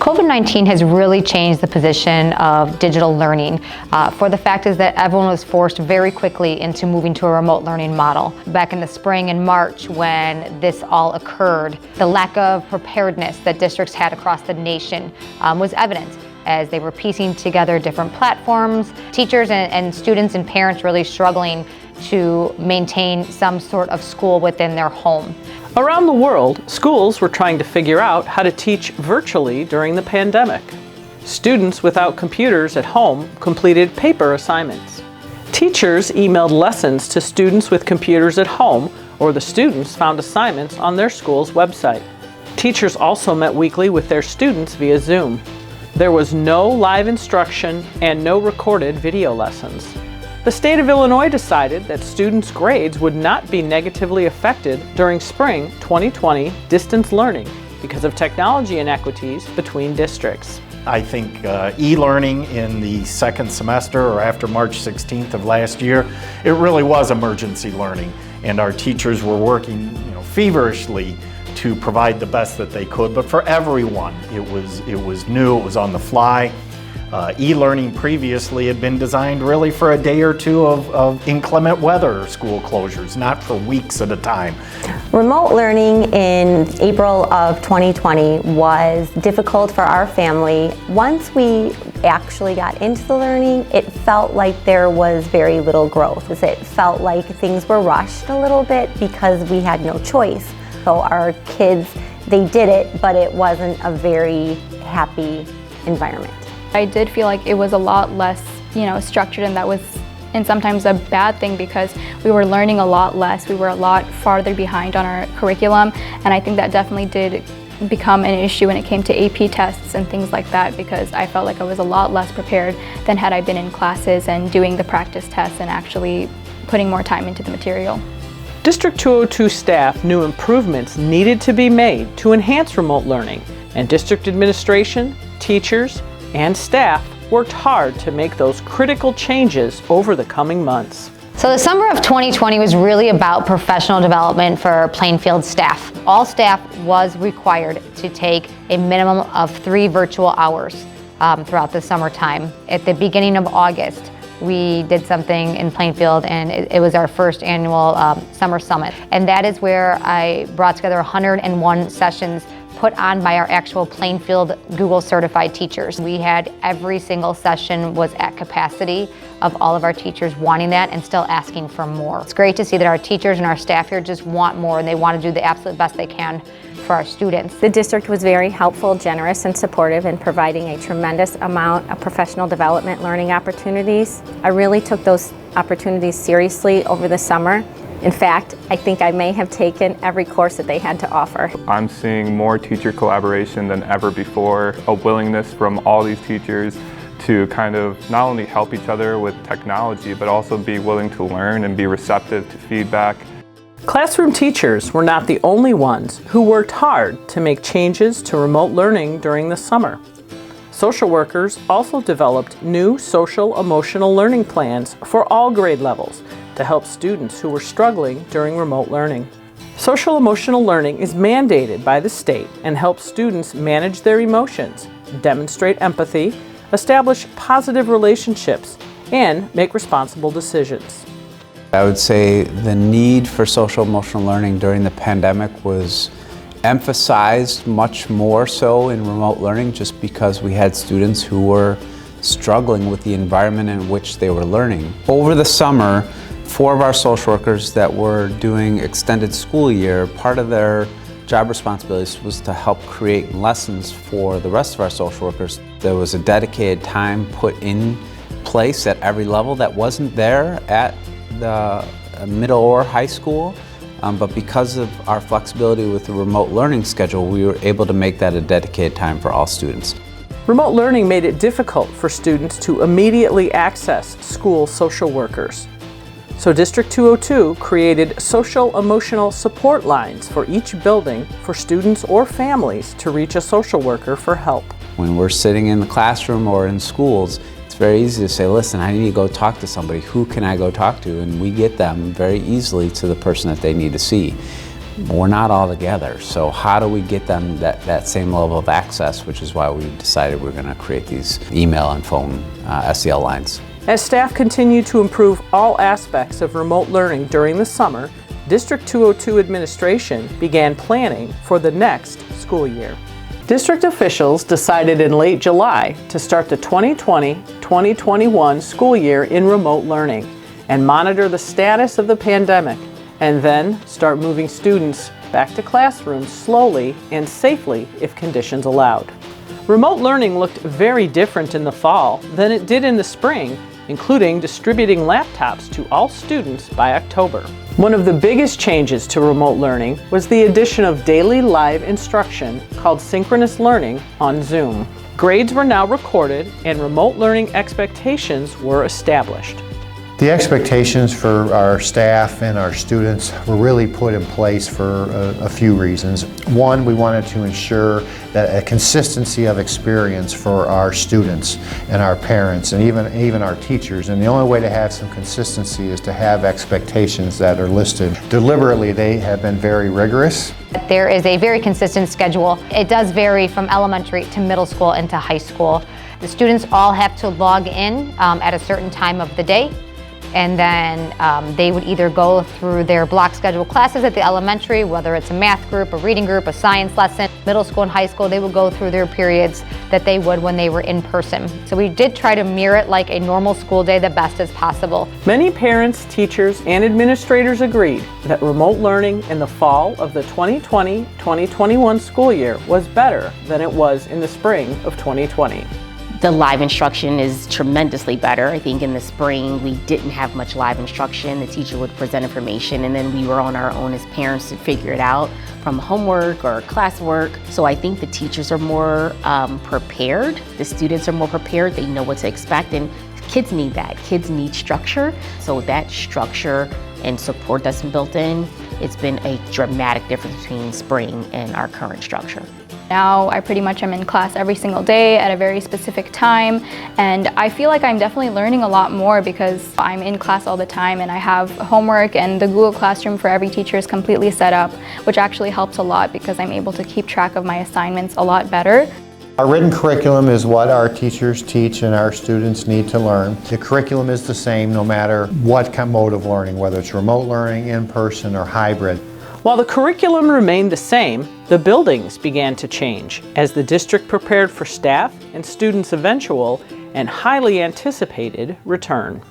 COVID-19 has really changed the position of digital learning for the fact is that everyone was forced very quickly into moving to a remote learning model. Back in the spring and March when this all occurred, the lack of preparedness that districts had across the nation was evident as they were piecing together different platforms, teachers and students and parents really struggling to maintain some sort of school within their home. Around the world, schools were trying to figure out how to teach virtually during the pandemic. Students without computers at home completed paper assignments. Teachers emailed lessons to students with computers at home, or the students found assignments on their school's website. Teachers also met weekly with their students via Zoom. There was no live instruction and no recorded video lessons. The state of Illinois decided that students' grades would not be negatively affected during spring 2020 distance learning because of technology inequities between districts. I think e-learning in the second semester or after March 16th of last year, it really was emergency learning, and our teachers were working feverishly to provide the best that they could, but for everyone. It was new, it was on the fly. E-learning previously had been designed really for a day or two of inclement weather school closures, not for weeks at a time. Remote learning in April of 2020 was difficult for our family. Once we actually got into the learning, it felt like there was very little growth. It felt like things were rushed a little bit because we had no choice. So our kids, they did it, but it wasn't a very happy environment. I did feel like it was a lot less, structured, and that was, and sometimes a bad thing because we were learning a lot less. We were a lot farther behind on our curriculum, and I think that definitely did become an issue when it came to AP tests and things like that, because I felt like I was a lot less prepared than had I been in classes and doing the practice tests and actually putting more time into the material. District 202 staff knew improvements needed to be made to enhance remote learning, and district administration, teachers, and staff worked hard to make those critical changes over the coming months. So the summer of 2020 was really about professional development for Plainfield staff. All staff was required to take a minimum of 3 virtual hours throughout the summertime. At the beginning of August, we did something in Plainfield, and it was our first annual summer summit. And that is where I brought together 101 sessions put on by our actual Plainfield Google certified teachers. We had every single session was at capacity of all of our teachers wanting that and still asking for more. It's great to see that our teachers and our staff here just want more, and they want to do the absolute best they can for our students. The district was very helpful, generous, and supportive in providing a tremendous amount of professional development learning opportunities. I really took those opportunities seriously over the summer. In fact, I think I may have taken every course that they had to offer. I'm seeing more teacher collaboration than ever before, a willingness from all these teachers to kind of not only help each other with technology, but also be willing to learn and be receptive to feedback. Classroom teachers were not the only ones who worked hard to make changes to remote learning during the summer. Social workers also developed new social-emotional learning plans for all grade levels to help students who were struggling during remote learning. Social-emotional learning is mandated by the state and helps students manage their emotions, demonstrate empathy, establish positive relationships, and make responsible decisions. I would say the need for social-emotional learning during the pandemic was emphasized much more so in remote learning just because we had students who were struggling with the environment in which they were learning. Over the summer, 4 of our social workers that were doing extended school year, part of their job responsibilities was to help create lessons for the rest of our social workers. There was a dedicated time put in place at every level that wasn't there at the middle or high school, but because of our flexibility with the remote learning schedule, we were able to make that a dedicated time for all students. Remote learning made it difficult for students to immediately access school social workers. So District 202 created social-emotional support lines for each building for students or families to reach a social worker for help. When we're sitting in the classroom or in schools, it's very easy to say, listen, I need to go talk to somebody. Who can I go talk to? And we get them very easily to the person that they need to see. we're not all together. So how do we get them that same level of access, which is why we decided we're going to create these email and phone SEL lines. As staff continue to improve all aspects of remote learning during the summer, District 202 administration began planning for the next school year. District officials decided in late July to start the 2020-2021 school year in remote learning and monitor the status of the pandemic, and then start moving students back to classrooms slowly and safely if conditions allowed. Remote learning looked very different in the fall than it did in the spring, including distributing laptops to all students by October. One of the biggest changes to remote learning was the addition of daily live instruction called synchronous learning on Zoom. Grades were now recorded and remote learning expectations were established. The expectations for our staff and our students were really put in place for a few reasons. One, we wanted to ensure that a consistency of experience for our students and our parents and even our teachers. And the only way to have some consistency is to have expectations that are listed. Deliberately, they have been very rigorous. There is a very consistent schedule. It does vary from elementary to middle school and to high school. The students all have to log in at a certain time of the day. And then they would either go through their block scheduled classes at the elementary, whether it's a math group, a reading group, a science lesson. Middle school and high school, they would go through their periods that they would when they were in person. So we did try to mirror it like a normal school day the best as possible. Many parents, teachers, and administrators agreed that remote learning in the fall of the 2020-2021 school year was better than it was in the spring of 2020. The live instruction is tremendously better. I think in the spring we didn't have much live instruction. The teacher would present information and then we were on our own as parents to figure it out from homework or classwork. So I think the teachers are more prepared. The students are more prepared. They know what to expect, and kids need that. Kids need structure. So that structure and support that's been built in, it's been a dramatic difference between spring and our current structure. Now I pretty much am in class every single day at a very specific time, and I feel like I'm definitely learning a lot more because I'm in class all the time and I have homework, and the Google Classroom for every teacher is completely set up, which actually helps a lot because I'm able to keep track of my assignments a lot better. Our written curriculum is what our teachers teach and our students need to learn. The curriculum is the same no matter what mode of learning, whether it's remote learning, in person, or hybrid. While the curriculum remained the same, the buildings began to change as the district prepared for staff and students' eventual and highly anticipated return.